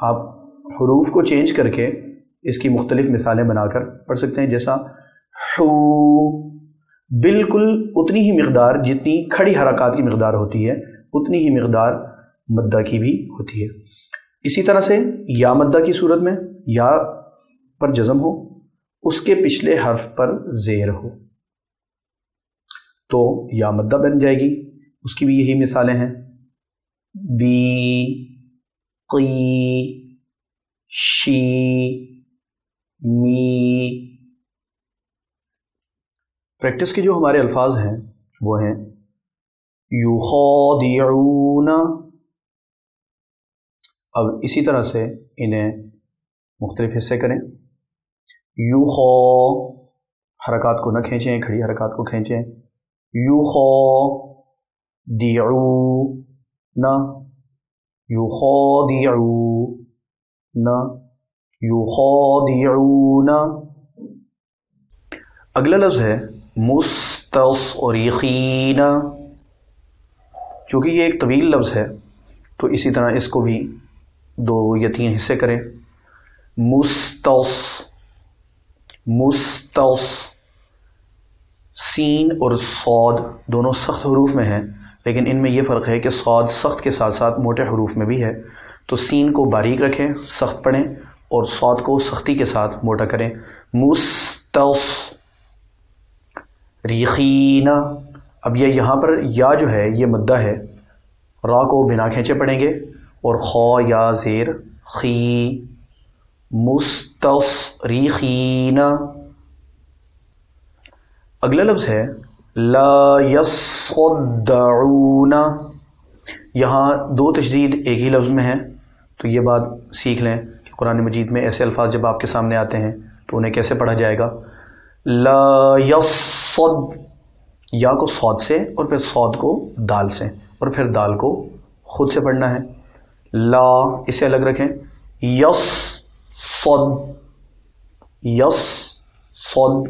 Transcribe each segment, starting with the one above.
آپ حروف کو چینج کر کے اس کی مختلف مثالیں بنا کر پڑھ سکتے ہیں. جیسا حو، بالکل اتنی ہی مقدار جتنی کھڑی حرکات کی مقدار ہوتی ہے اتنی ہی مقدار مدہ کی بھی ہوتی ہے. اسی طرح سے یا مدہ کی صورت میں یا پر جزم ہو، اس کے پچھلے حرف پر زیر ہو تو یا مدہ بن جائے گی. اس کی بھی یہی مثالیں ہیں، بی، قی، شی، می. پریکٹس کے جو ہمارے الفاظ ہیں وہ ہیں یخادعون. اب اسی طرح سے انہیں مختلف حصے کریں. یوخا، حرکات کو نہ کھینچیں، کھڑی حرکات کو کھینچیں. یخادعون، یخادعون، یخادعون. اگلا لفظ ہے مستصرخین. چونکہ یہ ایک طویل لفظ ہے تو اسی طرح اس کو بھی 2 یا 3 حصے کریں. مستس، سین اور صاد دونوں سخت حروف میں ہیں، لیکن ان میں یہ فرق ہے کہ صاد سخت کے ساتھ ساتھ موٹے حروف میں بھی ہے. تو سین کو باریک رکھیں، سخت پڑھیں، اور صاد کو سختی کے ساتھ موٹا کریں. مستصرخین. اب یہ یہاں پر یا جو ہے یہ مدہ ہے، را کو بنا کھینچے پڑھیں گے، اور خا یا زیر خی. مستصرخین. اگلا لفظ ہے لا یصدعون. یہاں 2 تشدید ایک ہی لفظ میں ہیں، تو یہ بات سیکھ لیں کہ قرآن مجید میں ایسے الفاظ جب آپ کے سامنے آتے ہیں تو انہیں کیسے پڑھا جائے گا. لا یصد، یا کو صاد سے اور پھر صاد کو دال سے اور پھر دال کو خود سے پڑھنا ہے. لا اسے الگ رکھیں. یس صد، یس صد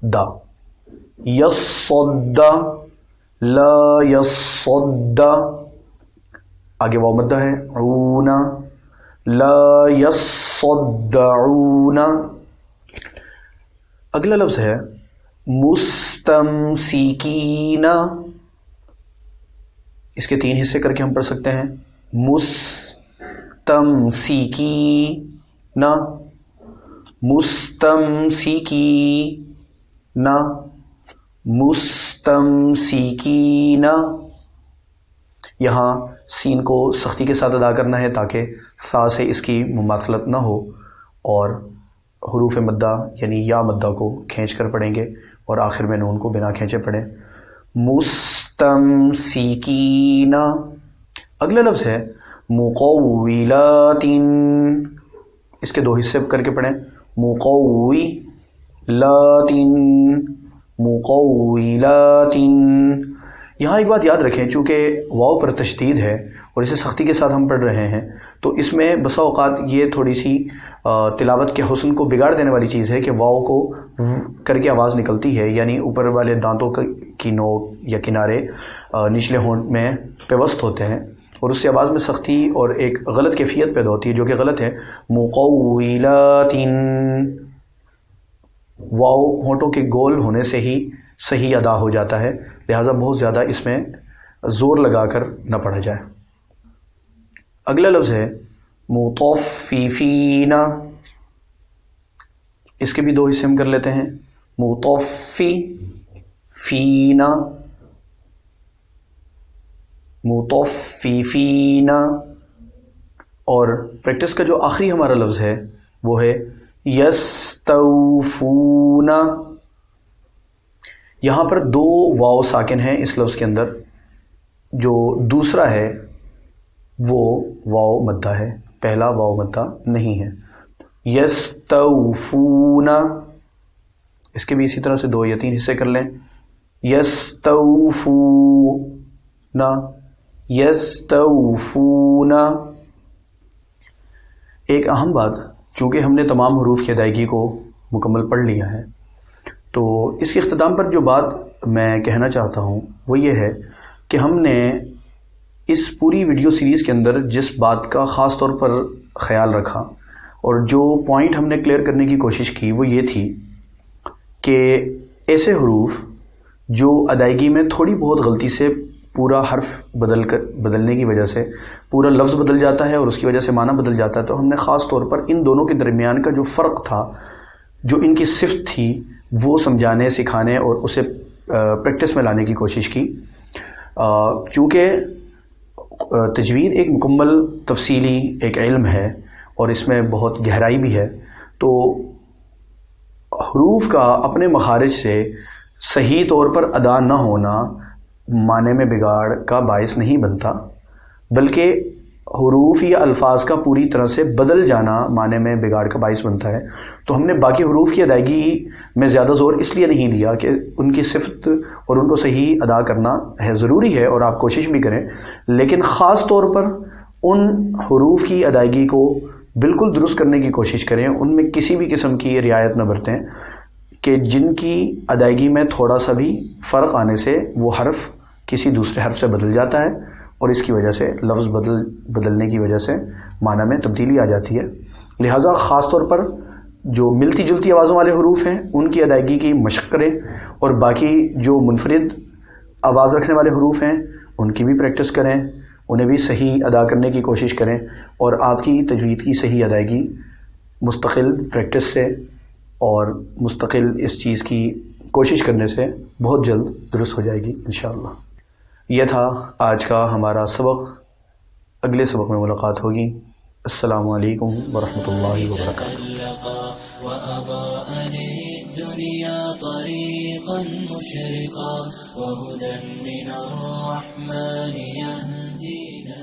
دا، یس صد، لا یس صد. آگے واو مدہ ہے عون، لا یس صدعون. اگلا لفظ ہے مستمسکین. اس کے 3 حصے کر کے ہم پڑھ سکتے ہیں. مستمسکین، مستمسکین، مستمسکین. یہاں سین کو سختی کے ساتھ ادا کرنا ہے تاکہ سا سے اس کی مماثلت نہ ہو، اور حروف مدہ یعنی یا مدہ کو کھینچ کر پڑھیں گے اور آخر میں نون کو بنا کھینچے پڑھیں. مستمسکین. اگلا لفظ ہے مقولات. اس کے 2 حصے کر کے پڑھیں. مقولات، مقولات. یہاں ایک بات یاد رکھیں، چونکہ واو پر تشدید ہے اور اسے سختی کے ساتھ ہم پڑھ رہے ہیں، تو اس میں بسا اوقات یہ تھوڑی سی تلاوت کے حسن کو بگاڑ دینے والی چیز ہے کہ واو کو کر کے آواز نکلتی ہے، یعنی اوپر والے دانتوں کی نوک یا کنارے نچلے ہونٹ میں پیوست ہوتے ہیں، اور اس سے آواز میں سختی اور ایک غلط کیفیت پیدا ہوتی ہے جو کہ غلط ہے. مقولات. واو ہونٹوں کے گول ہونے سے ہی صحیح ادا ہو جاتا ہے، لہٰذا بہت زیادہ اس میں زور لگا کر نہ پڑھا جائے. اگلا لفظ ہے مطففین. اس کے بھی 2 حصے ہم کر لیتے ہیں. مطففین، مطففین. اور پریکٹس کا جو آخری ہمارا لفظ ہے وہ ہے یستوفون. یہاں پر 2 واو ساکن ہیں اس لفظ کے اندر، جو دوسرا ہے وہ واو مدہ ہے، پہلا واو مدہ نہیں ہے. یستوفون. اس کے بھی اسی طرح سے 2 یا 3 حصے کر لیں. یستوفون، یستوفون. ایک اہم بات، چونکہ ہم نے تمام حروف کی ادائیگی کو مکمل پڑھ لیا ہے، تو اس کے اختتام پر جو بات میں کہنا چاہتا ہوں وہ یہ ہے کہ ہم نے اس پوری ویڈیو سیریز کے اندر جس بات کا خاص طور پر خیال رکھا اور جو پوائنٹ ہم نے کلیئر کرنے کی کوشش کی وہ یہ تھی کہ ایسے حروف جو ادائیگی میں تھوڑی بہت غلطی سے پورا حرف بدلنے کی وجہ سے پورا لفظ بدل جاتا ہے اور اس کی وجہ سے معنی بدل جاتا ہے، تو ہم نے خاص طور پر ان دونوں کے درمیان کا جو فرق تھا، جو ان کی صفت تھی، وہ سمجھانے، سکھانے اور اسے پریکٹس میں لانے کی کوشش کی۔ چونکہ تجوید ایک مکمل تفصیلی ایک علم ہے اور اس میں بہت گہرائی بھی ہے، تو حروف کا اپنے مخارج سے صحیح طور پر ادا نہ ہونا معنی میں بگاڑ کا باعث نہیں بنتا، بلکہ حروف یا الفاظ کا پوری طرح سے بدل جانا معنی میں بگاڑ کا باعث بنتا ہے۔ تو ہم نے باقی حروف کی ادائیگی میں زیادہ زور اس لیے نہیں دیا کہ ان کی صفت اور ان کو صحیح ادا کرنا ہے، ضروری ہے اور آپ کوشش بھی کریں، لیکن خاص طور پر ان حروف کی ادائیگی کو بالکل درست کرنے کی کوشش کریں، ان میں کسی بھی قسم کی رعایت نہ برتیں کہ جن کی ادائیگی میں تھوڑا سا بھی فرق آنے سے وہ حرف کسی دوسرے حرف سے بدل جاتا ہے اور اس کی وجہ سے لفظ بدلنے کی وجہ سے معنی میں تبدیلی آ جاتی ہے۔ لہٰذا خاص طور پر جو ملتی جلتی آوازوں والے حروف ہیں ان کی ادائیگی کی مشق کریں، اور باقی جو منفرد آواز رکھنے والے حروف ہیں ان کی بھی پریکٹس کریں، انہیں بھی صحیح ادا کرنے کی کوشش کریں، اور آپ کی تجوید کی صحیح ادائیگی مستقل پریکٹس سے اور مستقل اس چیز کی کوشش کرنے سے بہت جلد درست ہو جائے گی انشاءاللہ۔ یہ تھا آج کا ہمارا سبق، اگلے سبق میں ملاقات ہوگی۔ السلام علیکم ورحمۃ اللہ وبرکاتہ۔ وأضاء للدنيا طريقا مشرقا وهدى من الرحمن يهدينا